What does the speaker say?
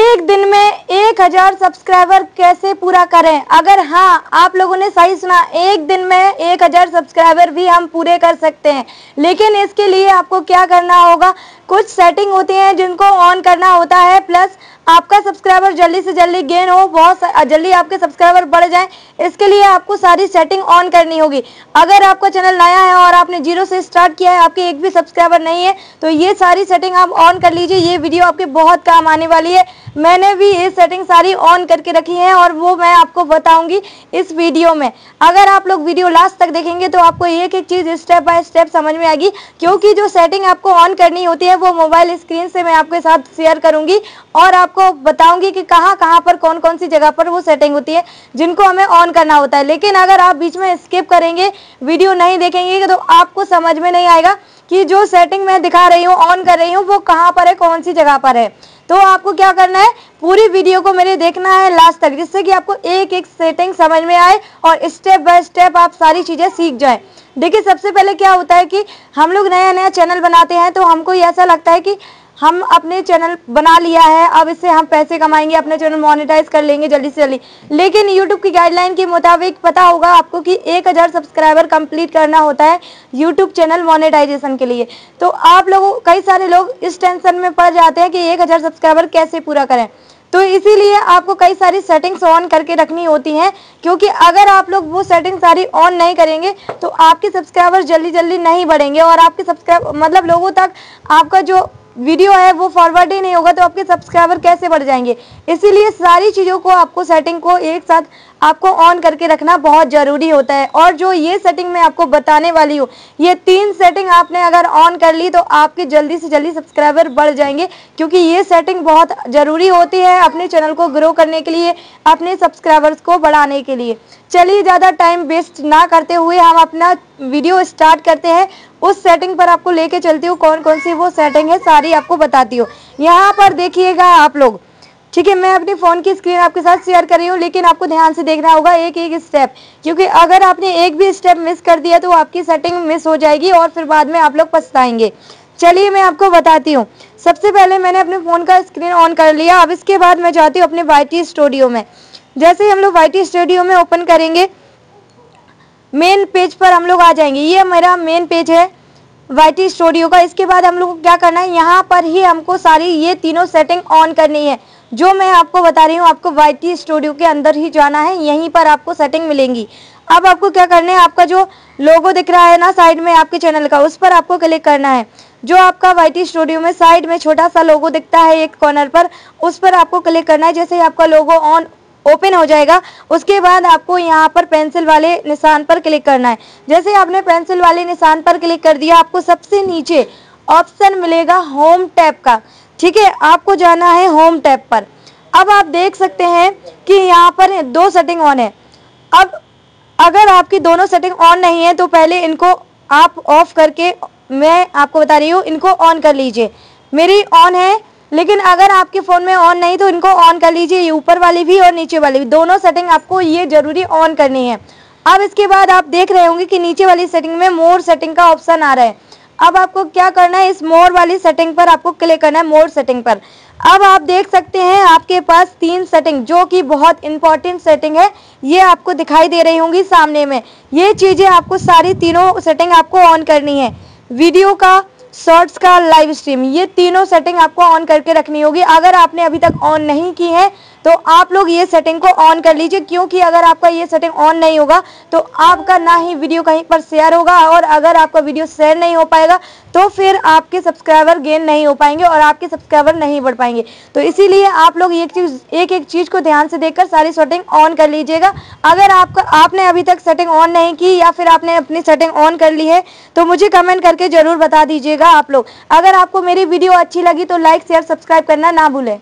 एक दिन में 1000 सब्सक्राइबर कैसे पूरा करें। अगर हाँ, आप लोगों ने सही सुना, एक दिन में 1000 सब्सक्राइबर भी हम पूरे कर सकते हैं। लेकिन इसके लिए आपको क्या करना होगा, कुछ सेटिंग होती हैं जिनको ऑन करना होता है, प्लस आपका सब्सक्राइबर जल्दी से जल्दी गेन हो, बहुत जल्दी आपके सब्सक्राइबर बढ़ जाएं, इसके लिए आपको सारी सेटिंग ऑन करनी होगी। अगर आपका चैनल नया है और आपने 0 से स्टार्ट किया है, आपके एक भी सब्सक्राइबर नहीं है, तो ये सारी सेटिंग आप ऑन कर लीजिए। ये वीडियो आपके बहुत काम आने वाली है। मैंने भी ये सेटिंग सारी ऑन करके रखी है और वो मैं आपको बताऊंगी इस वीडियो में। अगर आप लोग वीडियो लास्ट तक देखेंगे तो आपको एक एक चीज स्टेप बाय स्टेप समझ में आएगी, क्योंकि जो सेटिंग आपको ऑन करनी होती है वो मोबाइल स्क्रीन से मैं आपके साथ शेयर करूंगी और आपको बताऊंगी कि कहां कहां पर कौन कौन सी जगह पर वो सेटिंग होती है जिनको हमें ऑन करना होता है। लेकिन अगर आप बीच में स्किप करेंगे, वीडियो नहीं देखेंगे, तो आपको समझ में नहीं आएगा कि जो सेटिंग मैं दिखा रही हूँ, ऑन कर रही हूँ, वो कहाँ पर है, कौन सी जगह पर है। तो आपको क्या करना है, पूरी वीडियो को मेरे देखना है लास्ट तक, जिससे कि आपको एक एक सेटिंग समझ में आए और स्टेप बाय स्टेप आप सारी चीजें सीख जाएं। देखिए, सबसे पहले क्या होता है कि हम लोग नया नया चैनल बनाते हैं तो हमको ऐसा लगता है कि हम अपने चैनल बना लिया है, अब इससे हम पैसे कमाएंगे, अपने चैनल मोनेटाइज कर लेंगे जल्दी से जल्दी। लेकिन YouTube की गाइडलाइन के मुताबिक पता होगा आपको कि 1000 सब्सक्राइबर कंप्लीट करना होता है YouTube चैनल मोनेटाइजेशन के लिए। तो आप लोगों, कई सारे लोग इस टेंशन में पड़ जाते हैं कि 1000 सब्सक्राइबर कैसे पूरा करें। तो इसीलिए आपको कई सारी सेटिंग्स ऑन करके रखनी होती हैं, क्योंकि अगर आप लोग वो सेटिंग सारी ऑन नहीं करेंगे तो आपके सब्सक्राइबर जल्दी जल्दी नहीं बढ़ेंगे और आपके सब्सक्राइब मतलब लोगों तक आपका जो वीडियो है वो फॉरवर्ड ही नहीं होगा, तो आपके सब्सक्राइबर कैसे बढ़ जाएंगे। इसीलिए सारी चीज़ों को आपको सेटिंग को एक साथ आपको ऑन करके रखना बहुत ज़रूरी होता है। और जो ये सेटिंग मैं आपको बताने वाली हूँ, ये 3 सेटिंग आपने अगर ऑन कर ली तो आपके जल्दी से जल्दी सब्सक्राइबर बढ़ जाएंगे, क्योंकि ये सेटिंग बहुत ज़रूरी होती है अपने चैनल को ग्रो करने के लिए, अपने सब्सक्राइबर्स को बढ़ाने के लिए। चलिए, ज़्यादा टाइम वेस्ट ना करते हुए हम अपना वीडियो स्टार्ट करते हैं। उस सेटिंग पर आपको लेके चलती हूँ, कौन कौन सी वो सेटिंग है सारी आपको बताती हूँ। यहाँ पर देखिएगा आप लोग, ठीक है, मैं अपनी फ़ोन की स्क्रीन आपके साथ शेयर कर रही हूँ, लेकिन आपको ध्यान से देखना होगा एक एक स्टेप, क्योंकि अगर आपने एक भी स्टेप मिस कर दिया तो आपकी सेटिंग मिस हो जाएगी और फिर बाद में आप लोग पछताएंगे। चलिए मैं आपको बताती हूँ। सबसे पहले मैंने अपने फ़ोन का स्क्रीन ऑन कर लिया। अब इसके बाद मैं जाती हूँ अपने YT स्टूडियो में। जैसे ही हम लोग YT स्टूडियो में ओपन करेंगे, मेन पेज पर हम लोग आ जाएंगे। ये मेरा मेन पेज है YT स्टूडियो का। इसके बाद हम लोग को क्या करना है, यहाँ पर ही हमको सारी ये तीनों सेटिंग ऑन करनी है जो मैं आपको बता रही हूँ। आपको YT स्टूडियो के अंदर ही जाना है, यहीं पर आपको सेटिंग मिलेंगी। अब आपको क्या करना है, आपका जो लोगो दिख रहा है ना साइड में आपके चैनल का, उस पर आपको क्लिक करना है। जो आपका YT स्टूडियो में साइड में छोटा सा लोगो दिखता है एक कॉर्नर पर, उस पर आपको क्लिक करना है। जैसे ही आपका लोगो ऑन ओपन हो जाएगा, उसके बाद आपको यहाँ पर पेंसिल वाले निशान पर क्लिक करना है। जैसे आपने पेंसिल वाले निशान पर क्लिक कर दिया, आपको सबसे नीचे ऑप्शन मिलेगा होम टैब का, ठीक है, आपको जाना है होम टैब पर। अब आप देख सकते हैं कि यहाँ पर 2 सेटिंग ऑन है। अब अगर आपकी दोनों सेटिंग ऑन नहीं है तो पहले इनको आप ऑफ करके, मैं आपको बता रही हूँ, इनको ऑन कर लीजिए। मेरी ऑन है, लेकिन अगर आपके फ़ोन में ऑन नहीं तो इनको ऑन कर लीजिए, ये ऊपर वाली भी और नीचे वाली भी, दोनों सेटिंग आपको ये ज़रूरी ऑन करनी है। अब इसके बाद आप देख रहे होंगे कि नीचे वाली सेटिंग में मोर सेटिंग का ऑप्शन आ रहा है। अब आपको क्या करना है, इस मोर वाली सेटिंग पर आपको क्लिक करना है, मोर सेटिंग पर। अब आप देख सकते हैं आपके पास 3 सेटिंग, जो कि बहुत इंपॉर्टेंट सेटिंग है, ये आपको दिखाई दे रही होंगी सामने में। ये चीज़ें आपको सारी तीनों सेटिंग आपको ऑन करनी है। वीडियो का, शॉर्ट्स का, लाइव स्ट्रीम, ये तीनों सेटिंग आपको ऑन करके रखनी होगी। अगर आपने अभी तक ऑन नहीं की है तो आप लोग ये सेटिंग को ऑन कर लीजिए, क्योंकि अगर आपका ये सेटिंग ऑन नहीं होगा तो आपका ना ही वीडियो कहीं पर शेयर होगा, और अगर आपका वीडियो शेयर नहीं हो पाएगा तो फिर आपके सब्सक्राइबर गेन नहीं हो पाएंगे और आपके सब्सक्राइबर नहीं बढ़ पाएंगे। तो इसीलिए आप लोग एक एक चीज़ को ध्यान से देखकर सारी सेटिंग ऑन कर लीजिएगा। अगर आपने अभी तक सेटिंग ऑन नहीं की या फिर आपने अपनी सेटिंग ऑन कर ली है तो मुझे कमेंट करके ज़रूर बता दीजिएगा आप लोग। अगर आपको मेरी वीडियो अच्छी लगी तो लाइक, शेयर, सब्सक्राइब करना ना भूलें।